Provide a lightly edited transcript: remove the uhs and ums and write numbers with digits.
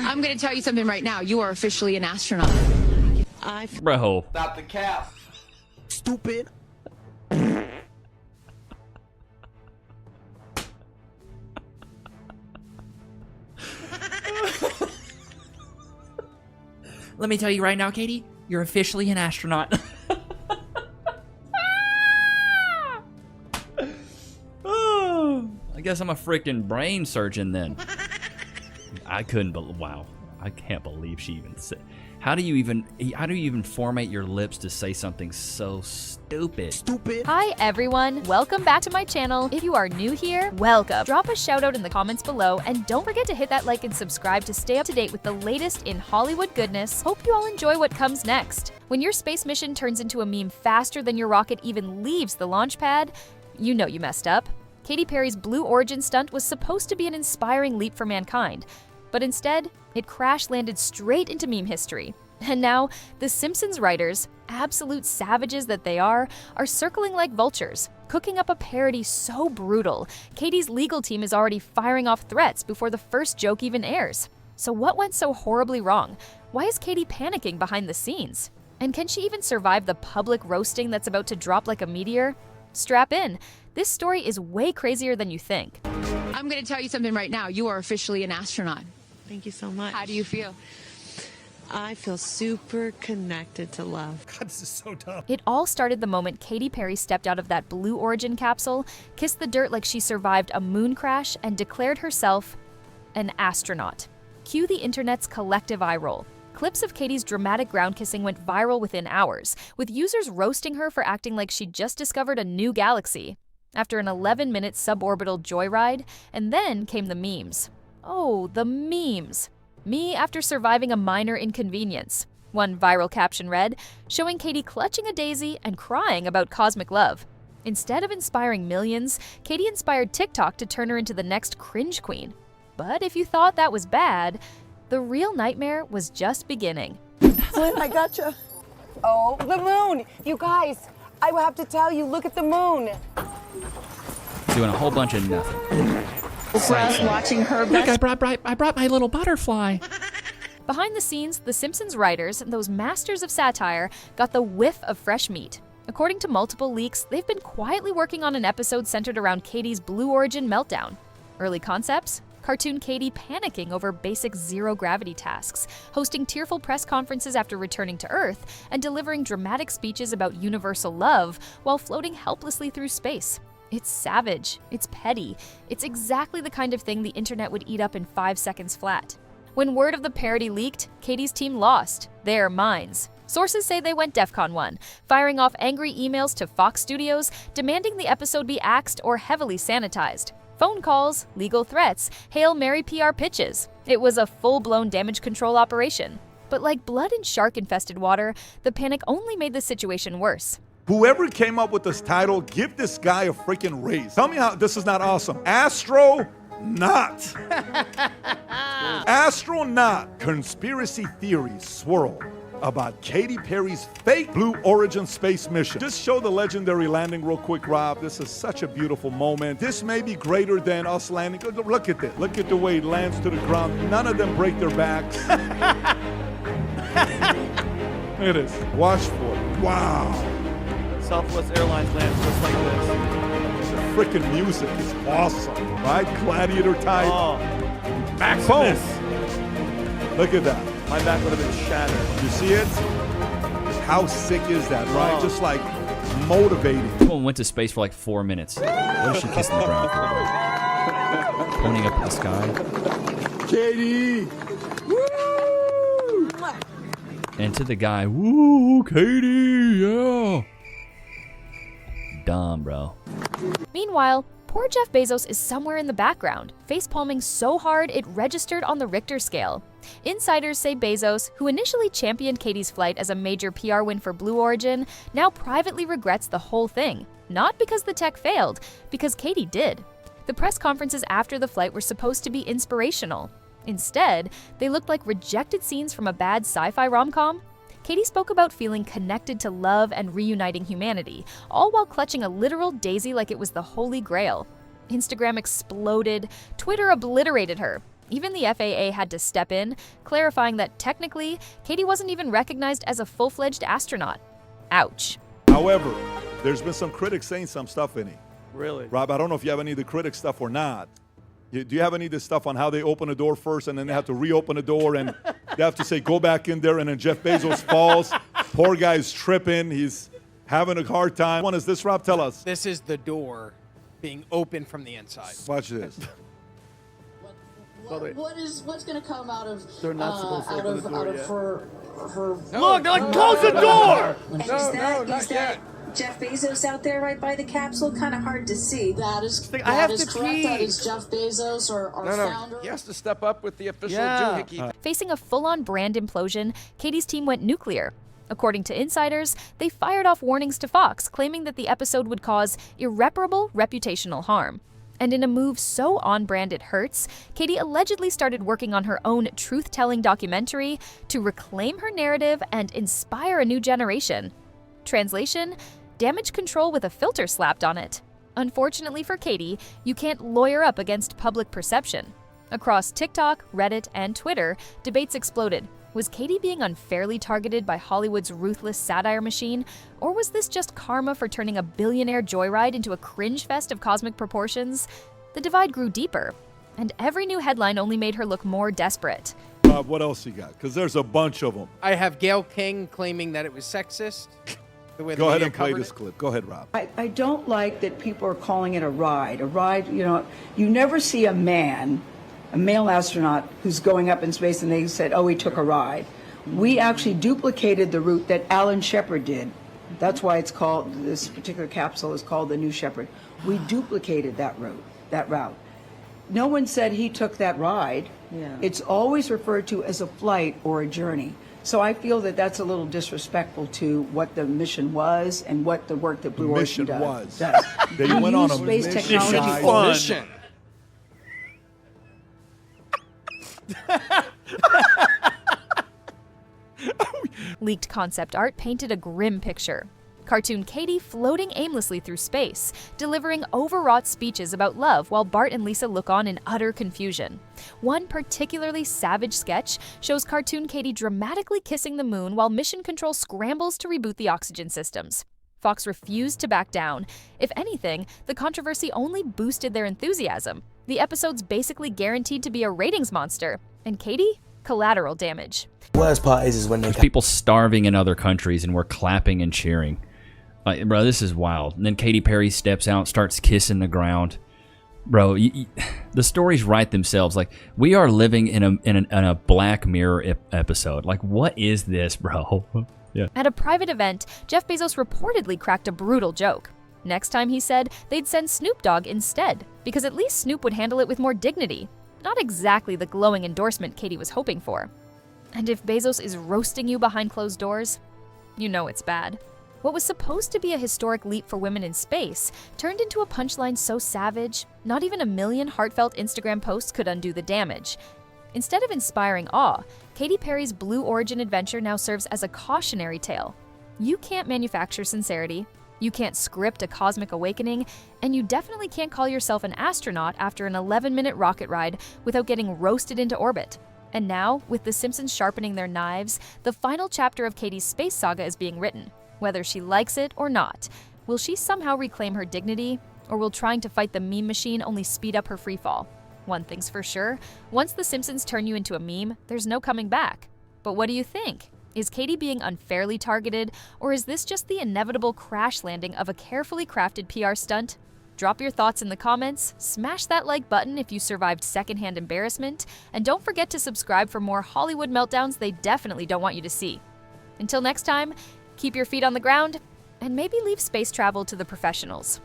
I'm gonna tell you something right now. You are officially an astronaut. Bro. Stop the cap. Stupid. Let me tell you right now, Katie, you're officially an astronaut. Oh, I guess I'm a freaking brain surgeon then. I couldn't believe, wow. I can't believe she even said. How do you even format your lips to say something so stupid? Hi everyone, welcome back to my channel. If you are new here, welcome. Drop a shout out in the comments below and don't forget to hit that like and subscribe to stay up to date with the latest in Hollywood goodness. Hope you all enjoy what comes next. When your space mission turns into a meme faster than your rocket even leaves the launch pad, you know you messed up. Katy Perry's Blue Origin stunt was supposed to be an inspiring leap for mankind, but instead, it crash-landed straight into meme history. And now, the Simpsons writers, absolute savages that they are circling like vultures, cooking up a parody so brutal, Katy's legal team is already firing off threats before the first joke even airs. So what went so horribly wrong? Why is Katy panicking behind the scenes? And can she even survive the public roasting that's about to drop like a meteor? Strap in. This story is way crazier than you think. I'm gonna tell you something right now. You are officially an astronaut. Thank you so much. How do you feel? I feel super connected to love. God, this is so tough. It all started the moment Katy Perry stepped out of that Blue Origin capsule, kissed the dirt like she survived a moon crash, and declared herself an astronaut. Cue the internet's collective eye roll. Clips of Katy's dramatic ground kissing went viral within hours, with users roasting her for acting like she just discovered a new galaxy. After an 11-minute suborbital joyride, and then came the memes. Oh, the memes. Me after surviving a minor inconvenience. One viral caption read, showing Katy clutching a daisy and crying about cosmic love. Instead of inspiring millions, Katy inspired TikTok to turn her into the next cringe queen. But if you thought that was bad, the real nightmare was just beginning. Flynn, I gotcha. Oh, the moon! You guys, I will have to tell you, look at the moon. Doing a whole bunch of nothing. Watching her Look, I brought my little butterfly. Behind the scenes, the Simpsons writers, those masters of satire, got the whiff of fresh meat. According to multiple leaks, they've been quietly working on an episode centered around Katy's Blue Origin meltdown. Early concepts? Cartoon Katy panicking over basic zero-gravity tasks, hosting tearful press conferences after returning to Earth, and delivering dramatic speeches about universal love while floating helplessly through space. It's savage, it's petty, it's exactly the kind of thing the internet would eat up in 5 seconds flat. When word of the parody leaked, Katy's team lost their minds. Sources say they went DEFCON 1, firing off angry emails to Fox Studios, demanding the episode be axed or heavily sanitized. Phone calls, legal threats, Hail Mary PR pitches. It was a full-blown damage control operation. But like blood in shark-infested water, the panic only made the situation worse. Whoever came up with this title, give this guy a freaking raise. Tell me how this is not awesome. Astronaut. Astronaut. Conspiracy theories swirl about Katy Perry's fake Blue Origin space mission. Just show the legendary landing real quick, Rob. This is such a beautiful moment. This may be greater than us landing. Look at this. Look at the way it lands to the ground. None of them break their backs. Look at this. Watch for it. Wow. Southwest Airlines lands just like this. The freaking music is awesome, right? Gladiator type. Oh, Boom. Look at that. My back would have been shattered. You see it? How sick is that, right? Oh. Just like motivating. This woman went to space for like 4 minutes. What is she kissing the ground for? Pointing up at the sky. Katie! Woo! And to the guy, woo, Katie, yeah. Dumb, bro. Meanwhile, poor Jeff Bezos is somewhere in the background, facepalming so hard it registered on the Richter scale. Insiders say Bezos, who initially championed Katy's flight as a major PR win for Blue Origin, now privately regrets the whole thing. Not because the tech failed, because Katy did. The press conferences after the flight were supposed to be inspirational. Instead, they looked like rejected scenes from a bad sci-fi rom-com. Katy spoke about feeling connected to love and reuniting humanity, all while clutching a literal daisy like it was the Holy Grail. Instagram exploded, Twitter obliterated her. Even the FAA had to step in, clarifying that technically, Katy wasn't even recognized as a full-fledged astronaut. Ouch. However, there's been some critics saying some stuff in it. Really? Rob, I don't know if you have any of the critic stuff or not. Do you have any of the stuff on how they open a door first and then they have to reopen the door and they have to say, go back in there, and then Jeff Bezos falls. Poor guy's tripping. He's having a hard time. What is this, Rob? Tell us. This is the door being opened from the inside. Watch this. What's going to come out of They're not supposed to open the door yet. her Look, they're like, close the door! And is that Jeff Bezos out there right by the capsule? Kind of hard to see. That is I have to correct. pee. That is Jeff Bezos, our founder. He has to step up with the official Yeah. doohickey. Facing a full-on brand implosion, Katy's team went nuclear. According to insiders, they fired off warnings to Fox, claiming that the episode would cause irreparable reputational harm. And in a move so on-brand it hurts, Katy allegedly started working on her own truth-telling documentary to reclaim her narrative and inspire a new generation. Translation: damage control with a filter slapped on it. Unfortunately for Katy, you can't lawyer up against public perception. Across TikTok, Reddit, and Twitter, debates exploded. Was Katy being unfairly targeted by Hollywood's ruthless satire machine, or was this just karma for turning a billionaire joyride into a cringe fest of cosmic proportions? The divide grew deeper, and every new headline only made her look more desperate. Rob, what else you got? Because there's a bunch of them. I have Gayle King claiming that it was sexist. The way the Go ahead media and play covered this it. clip. Go ahead, Rob. I don't like that people are calling it a ride. A ride, you know, you never see a male astronaut who's going up in space and they said, oh, he took a ride. We actually duplicated the route that Alan Shepard did. That's why it's called, this particular capsule is called the New Shepard. We duplicated that route. No one said he took that ride. Yeah. It's always referred to as a flight or a journey. So I feel that that's a little disrespectful to what the mission was and what the work that Blue Origin does. They went on a space mission. technology. Mission. Leaked concept art painted a grim picture. Cartoon Katy floating aimlessly through space, delivering overwrought speeches about love while Bart and Lisa look on in utter confusion. One particularly savage sketch shows Cartoon Katy dramatically kissing the moon while Mission Control scrambles to reboot the oxygen systems. Fox refused to back down. If anything, the controversy only boosted their enthusiasm. The episode's basically guaranteed to be a ratings monster, and Katy? Collateral damage. Worst part is when There's people starving in other countries and we're clapping and cheering. Bro, this is wild. And then Katy Perry steps out, starts kissing the ground. Bro, the stories write themselves. Like, we are living in a Black Mirror episode. Like, what is this, bro? Yeah. At a private event, Jeff Bezos reportedly cracked a brutal joke. Next time, he said, they'd send Snoop Dogg instead, because at least Snoop would handle it with more dignity. Not exactly the glowing endorsement Katy was hoping for. And if Bezos is roasting you behind closed doors, you know it's bad. What was supposed to be a historic leap for women in space turned into a punchline so savage, not even a million heartfelt Instagram posts could undo the damage. Instead of inspiring awe, Katy Perry's Blue Origin adventure now serves as a cautionary tale. You can't manufacture sincerity, you can't script a cosmic awakening, and you definitely can't call yourself an astronaut after an 11-minute rocket ride without getting roasted into orbit. And now, with the Simpsons sharpening their knives, the final chapter of Katy's space saga is being written. Whether she likes it or not, will she somehow reclaim her dignity, or will trying to fight the meme machine only speed up her freefall? One thing's for sure, once the Simpsons turn you into a meme, there's no coming back. But what do you think? Is Katy being unfairly targeted, or is this just the inevitable crash landing of a carefully crafted PR stunt? Drop your thoughts in the comments, smash that like button if you survived secondhand embarrassment, and don't forget to subscribe for more Hollywood meltdowns they definitely don't want you to see. Until next time, keep your feet on the ground, and maybe leave space travel to the professionals.